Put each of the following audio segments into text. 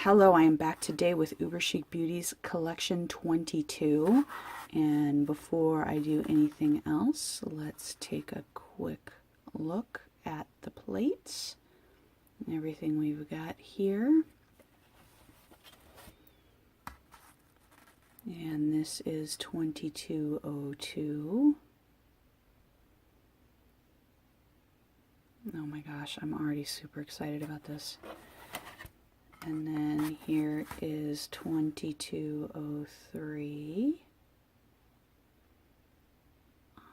Hello, I am back today with UberChic Beauty's Collection 22. And before I do anything else, let's take a quick look at the plates and everything we've got here. And this is 2202. Oh my gosh, I'm already super excited about this. And then here is 2203.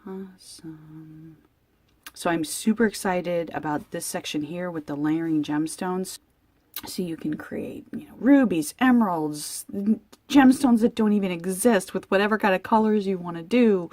Awesome. So I'm super excited about this section here with the layering gemstones. So you can create, rubies, emeralds, gemstones that don't even exist with whatever kind of colors you want to do.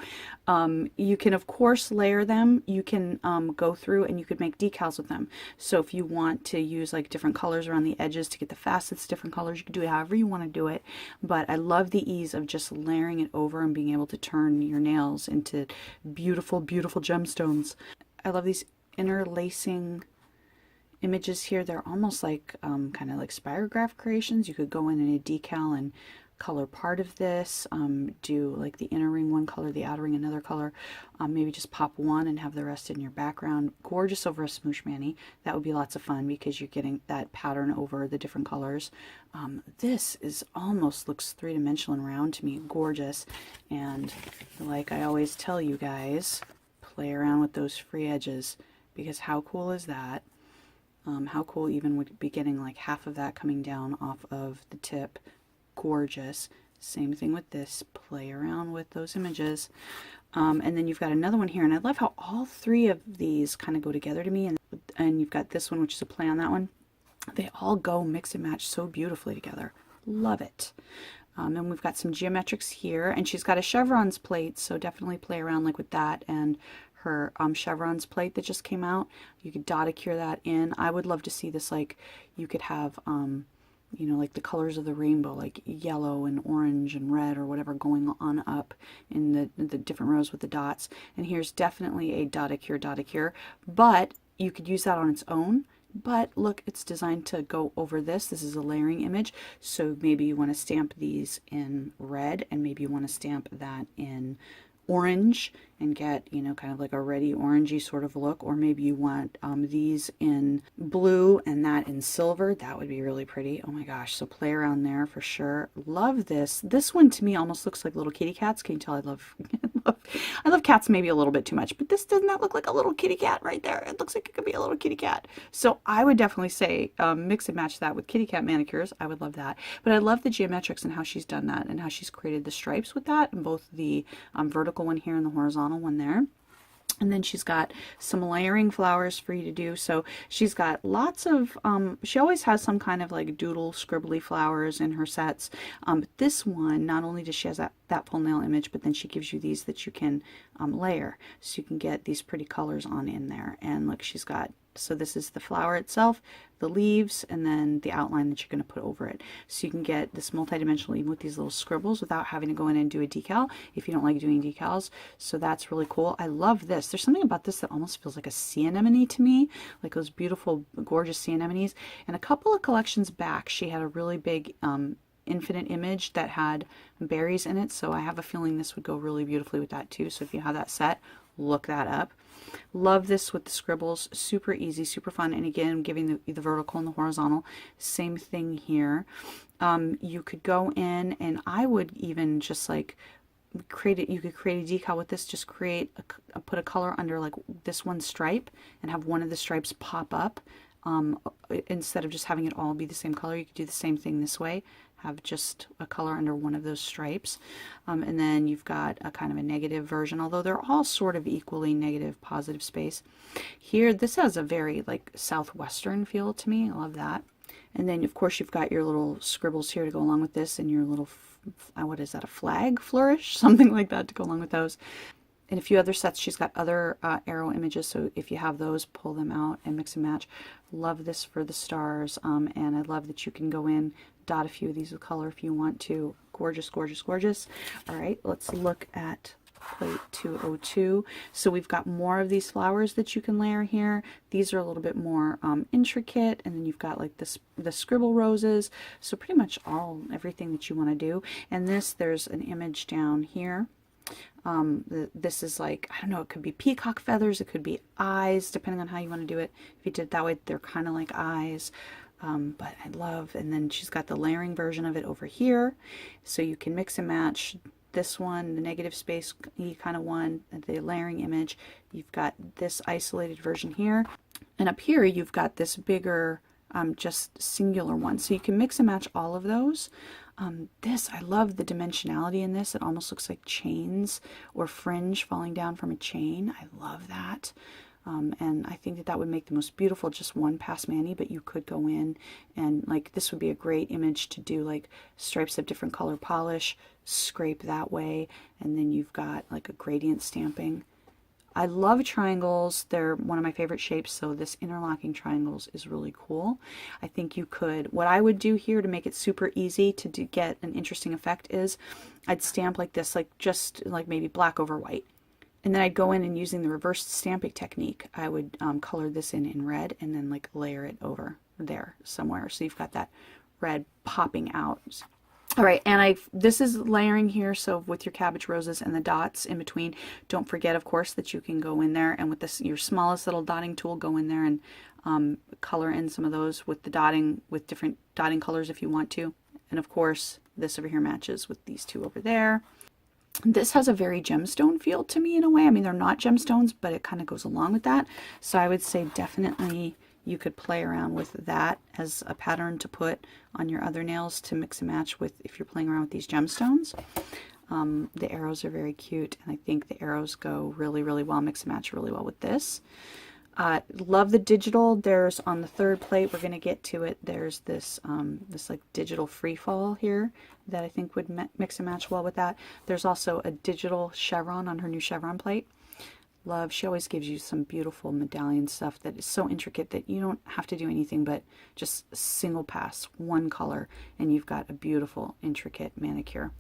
You can, of course, layer them. You can go through and you could make decals with them. So if you want to use like different colors around the edges to get the facets different colors, you can do it however you want to do it. But I love the ease of just layering it over and being able to turn your nails into beautiful, beautiful gemstones. I love these interlacing images here. They're almost like kind of like spirograph creations. You could go in a decal and color part of this, do like the inner ring one color, the outer ring another color, maybe just pop one and have the rest in your background. Gorgeous over a smoosh mani. That would be lots of fun because you're getting that pattern over the different colors. This is almost looks three-dimensional and round to me. Gorgeous. And like I always tell you guys, play around with those free edges, because how cool is that? How cool even would be getting like half of that coming down off of the tip. Gorgeous. Same thing with this. Play around with those images. And then you've got another one here, and I love how all three of these kind of go together to me. And you've got this one, which is a play on that one. They all go mix and match so beautifully together. Love it. And we've got some geometrics here, and she's got a chevrons plate, so definitely play around like with that and her chevrons plate that just came out. You could dotacure that in. I would love to see this, like you could have like the colors of the rainbow, like yellow and orange and red or whatever going on up in the different rows with the dots. And here's definitely a dotacure, but you could use that on its own. But look, it's designed to go over this. This is a layering image, so maybe you want to stamp these in red, and maybe you want to stamp that in orange and get kind of like a reddy orangey sort of look, or maybe you want these in blue and that in silver. That would be really pretty. Oh my gosh, so play around there for sure. Love this one. To me almost looks like little kitty cats. Can you tell I love I love cats maybe a little bit too much, but this does not look like a little kitty cat right there. It looks like it could be a little kitty cat. So I would definitely say mix and match that with kitty cat manicures. I would love that. But I love the geometrics and how she's done that and how she's created the stripes with that, and both the vertical one here and the horizontal one there. And then she's got some layering flowers for you to do. So she's got lots of, she always has some kind of like doodle scribbly flowers in her sets. But this one, not only does she has that full nail image, but then she gives you these that you can layer. So you can get these pretty colors on in there. And look, she's got, so this is the flower itself, the leaves, and then the outline that you're going to put over it. So you can get this multi-dimensional even with these little scribbles without having to go in and do a decal if you don't like doing decals. So that's really cool. I love this. There's something about this that almost feels like a sea anemone to me, like those beautiful, gorgeous sea anemones. And a couple of collections back, she had a really big infinite image that had berries in it. So I have a feeling this would go really beautifully with that too. So if you have that set, look that up. Love this with the scribbles. Super easy, super fun. And again, giving the vertical and the horizontal. Same thing here. You could go in, and I would even just like create it. You could create a decal with this. Just create put a color under like this one stripe and have one of the stripes pop up. Instead of just having it all be the same color, you could do the same thing this way. Have just a color under one of those stripes. And then you've got a kind of a negative version, although they're all sort of equally negative, positive space. Here, this has a very like southwestern feel to me. I love that. And then of course you've got your little scribbles here to go along with this, and your little, what is that, a flag flourish? Something like that to go along with those. In a few other sets, she's got other arrow images, so if you have those, pull them out and mix and match. Love this for the stars, and I love that you can go in, dot a few of these with color if you want to. Gorgeous, gorgeous, gorgeous. All right, let's look at plate 202. So we've got more of these flowers that you can layer here. These are a little bit more intricate, and then you've got like this, the scribble roses. So pretty much everything that you want to do. And there's an image down here. This is like, I don't know, it could be peacock feathers, it could be eyes, depending on how you want to do it. If you did it that way, they're kind of like eyes. But I love, and then she's got the layering version of it over here. So you can mix and match this one, the negative space kind of one, the layering image. You've got this isolated version here. And up here, you've got this bigger, just singular one. So you can mix and match all of those. I love the dimensionality in this. It almost looks like chains or fringe falling down from a chain. I love that. And I think that would make the most beautiful just one pass mani, but you could go in and like, this would be a great image to do like stripes of different color polish, scrape that way, and then you've got like a gradient stamping. I love triangles. They're one of my favorite shapes, so this interlocking triangles is really cool. I think you could, what I would do here to make it super easy to get an interesting effect is I'd stamp like this, like just like maybe black over white. And then I'd go in and using the reverse stamping technique, I would color this in red and then like layer it over there somewhere. So you've got that red popping out. All right, and this is layering here, so with your cabbage roses and the dots in between, don't forget, of course, that you can go in there and with this, your smallest little dotting tool, go in there and color in some of those with the dotting, with different dotting colors if you want to. And of course, this over here matches with these two over there. This has a very gemstone feel to me in a way. I mean, they're not gemstones, but it kind of goes along with that. So I would say definitely you could play around with that as a pattern to put on your other nails to mix and match with if you're playing around with these gemstones. The arrows are very cute, and I think the arrows go really, really well, mix and match really well with this. Love the digital. There's on the third plate, we're going to get to it, there's this this like digital free fall here that I think would mix and match well with that. There's also a digital chevron on her new chevron plate. Love, she always gives you some beautiful medallion stuff that is so intricate that you don't have to do anything but just single pass, one color, and you've got a beautiful intricate manicure.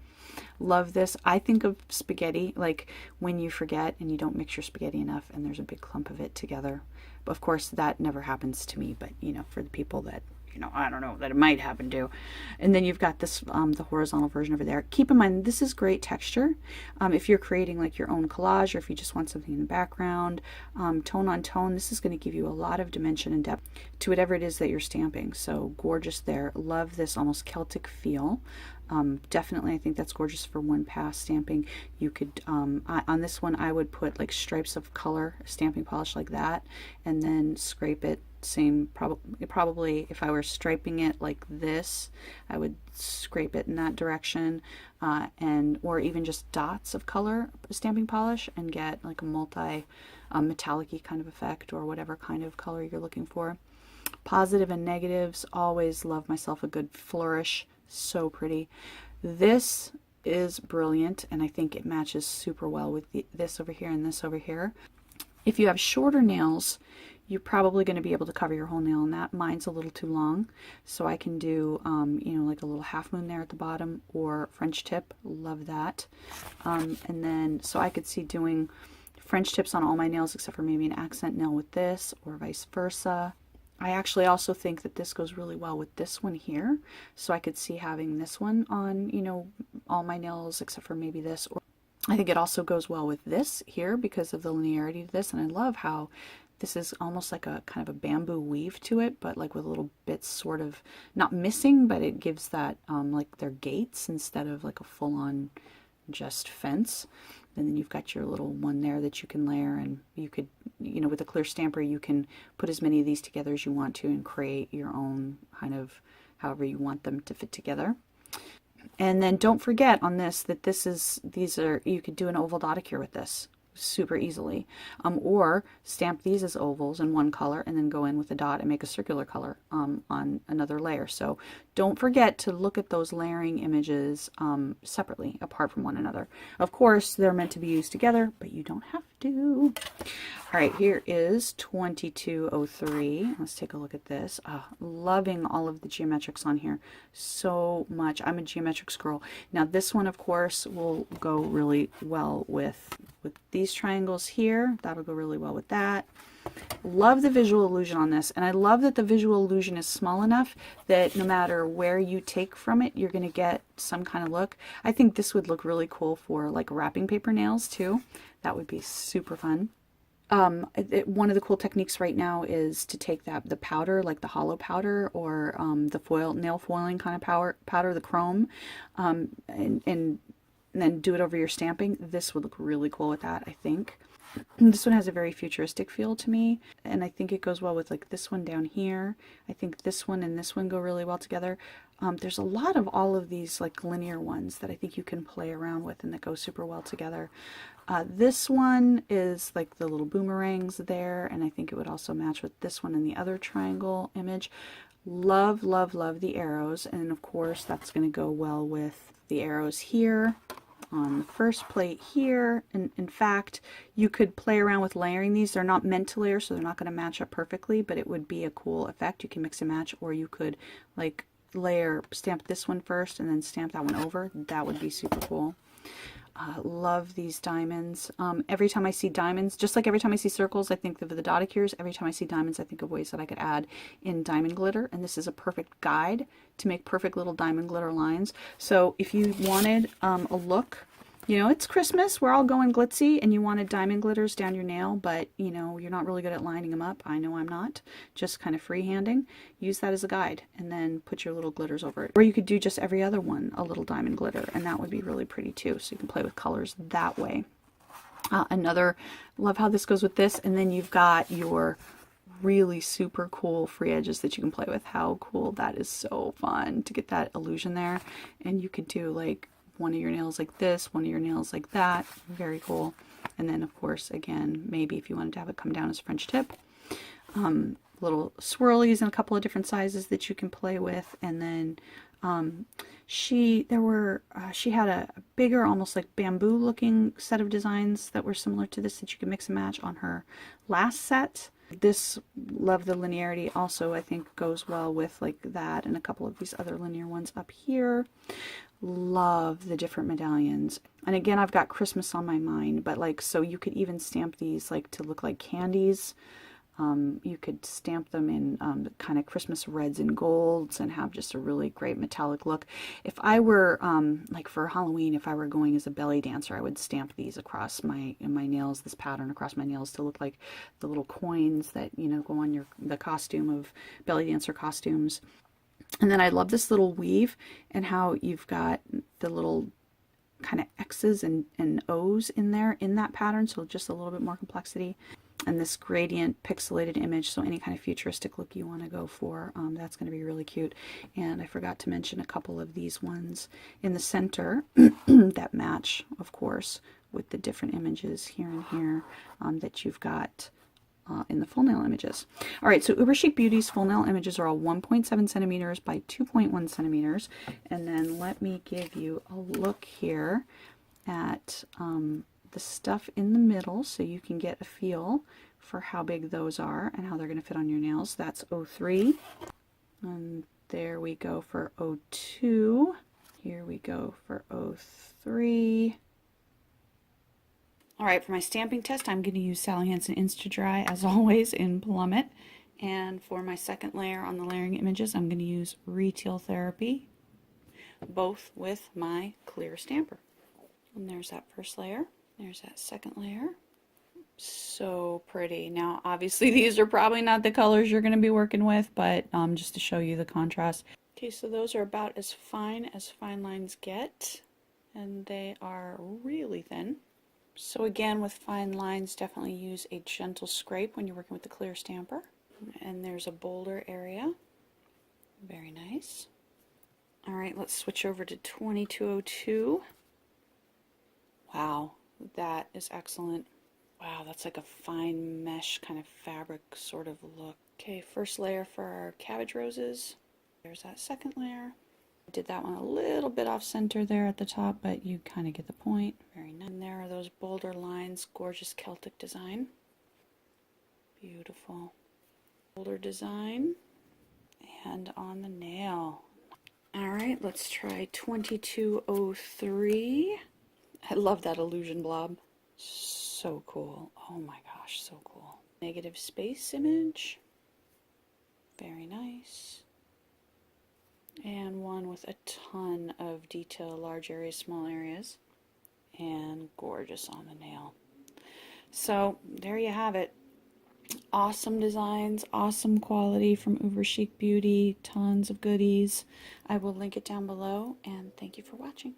Love this. I think of spaghetti, like when you forget and you don't mix your spaghetti enough and there's a big clump of it together. But of course that never happens to me, but you know, for the people that, you know, I don't know, that it might happen to. And then you've got this, the horizontal version over there. Keep in mind, this is great texture. If you're creating like your own collage, or if you just want something in the background, tone on tone, this is going to give you a lot of dimension and depth to whatever it is that you're stamping. So gorgeous there. Love this almost Celtic feel. Definitely, I think that's gorgeous for one pass stamping. You could, on this one, I would put like stripes of color, stamping polish like that, and then scrape it. Same, probably if I were striping it like this, I would scrape it in that direction, or even just dots of color stamping polish and get like a multi metallic-y kind of effect, or whatever kind of color you're looking for. Positive and negatives, always love myself a good flourish. So pretty. This is brilliant, and I think it matches super well with this over here and this over here. If you have shorter nails, you're probably going to be able to cover your whole nail in that. Mine's a little too long, so I can do, you know, like a little half moon there at the bottom, or French tip. Love that. And then, so I could see doing French tips on all my nails except for maybe an accent nail with this, or vice versa. I actually also think that this goes really well with this one here, so I could see having this one on, you know, all my nails except for maybe this. Or I think it also goes well with this here because of the linearity to this, and I love how this is almost like a kind of a bamboo weave to it, but like with little bits sort of not missing, but it gives that like they're gates instead of like a full-on just fence. And then you've got your little one there that you can layer, and you could, you know, with a clear stamper, you can put as many of these together as you want to and create your own kind of however you want them to fit together. And then don't forget on this that these are, you could do an oval dotticure with this super easily, or stamp these as ovals in one color and then go in with a dot and make a circular color on another layer. So don't forget to look at those layering images separately, apart from one another. Of course, they're meant to be used together, but you don't have do. All right, here is 2203. Let's take a look at this. Loving all of the geometrics on here so much. I'm a geometrics girl. Now this one, of course, will go really well with these triangles here. That'll go really well with that. Love the visual illusion on this, and I love that the visual illusion is small enough that no matter where you take from it, you're going to get some kind of look. I think this would look really cool for like wrapping paper nails too. That would be super fun. One of the cool techniques right now is to take the powder, like the hollow powder or the nail foiling kind of powder, the chrome, and then do it over your stamping. This would look really cool with that, I think. This one has a very futuristic feel to me, and I think it goes well with like this one down here. I think this one and this one go really well together. There's a lot of all of these like linear ones that I think you can play around with and that go super well together. This one is like the little boomerangs there, and I think it would also match with this one in the other triangle image. Love, love, love the arrows, and of course that's going to go well with the arrows here on the first plate here. And in fact, you could play around with layering these. They're not meant to layer, so they're not going to match up perfectly, but it would be a cool effect. You can mix and match, or you could like stamp this one first and then stamp that one over. That would be super cool. Love these diamonds. Every time I see diamonds, just like every time I see circles, I think of the dotted cures. Every time I see diamonds, I think of ways that I could add in diamond glitter. And this is a perfect guide to make perfect little diamond glitter lines. So if you wanted a look, you know, it's Christmas, we're all going glitzy, and you wanted diamond glitters down your nail, but you know, you're not really good at lining them up. I know I'm not. Just kind of freehanding. Use that as a guide and then put your little glitters over it. Or you could do just every other one a little diamond glitter, and that would be really pretty too. So you can play with colors that way. Love how this goes with this, and then you've got your really super cool free edges that you can play with. How cool. That is so fun to get that illusion there. And you could do like one of your nails like this, one of your nails like that. Very cool. And then of course, again, maybe if you wanted to have it come down as French tip, little swirlies in a couple of different sizes that you can play with. And then she had a bigger, almost like bamboo looking set of designs that were similar to this that you can mix and match on her last set. This, love the linearity, also I think goes well with like that and a couple of these other linear ones up here. Love the different medallions. And again, I've got Christmas on my mind, but like, so you could even stamp these like to look like candies. You could stamp them in kind of Christmas reds and golds and have just a really great metallic look. If I were like for Halloween, if I were going as a belly dancer, I would stamp these across my nails, this pattern across my nails to look like the little coins that, you know, go on the costume of belly dancer costumes. And then I love this little weave and how you've got the little kind of X's and O's in there in that pattern, so just a little bit more complexity. And this gradient pixelated image, so any kind of futuristic look you want to go for, that's going to be really cute. And I forgot to mention a couple of these ones in the center that match, of course, with the different images here and here that you've got in the full nail images. All right, so UberChic Beauty's full nail images are all 1.7 centimeters by 2.1 centimeters. And then let me give you a look here at the stuff in the middle so you can get a feel for how big those are and how they're going to fit on your nails. That's 03. And there we go for 02. Here we go for 03. All right, for my stamping test, I'm going to use Sally Hansen Insta-Dry, as always, in Plummet. And for my second layer on the layering images, I'm going to use Retail Therapy, both with my clear stamper. And there's that first layer. There's that second layer. So pretty. Now, obviously, these are probably not the colors you're going to be working with, but just to show you the contrast. Okay, so those are about as fine lines get, and they are really thin. So again, with fine lines, definitely use a gentle scrape when you're working with the clear stamper. And there's a bolder area. Very nice. All right, let's switch over to 2202. Wow, that is excellent. Wow, that's like a fine mesh kind of fabric sort of look. Okay, first layer for our cabbage roses. There's that second layer. Did that one a little bit off center there at the top, but you kind of get the point. Very nice. And there are those boulder lines, gorgeous Celtic design. Beautiful. Boulder design. And on the nail. All right, let's try 2203. I love that illusion blob. So cool. Oh my gosh, so cool. Negative space image. Very nice. And one with a ton of detail, large areas, small areas, and gorgeous on the nail. So there you have it. Awesome designs, awesome quality from UberChic Beauty, tons of goodies. I will link it down below, and thank you for watching.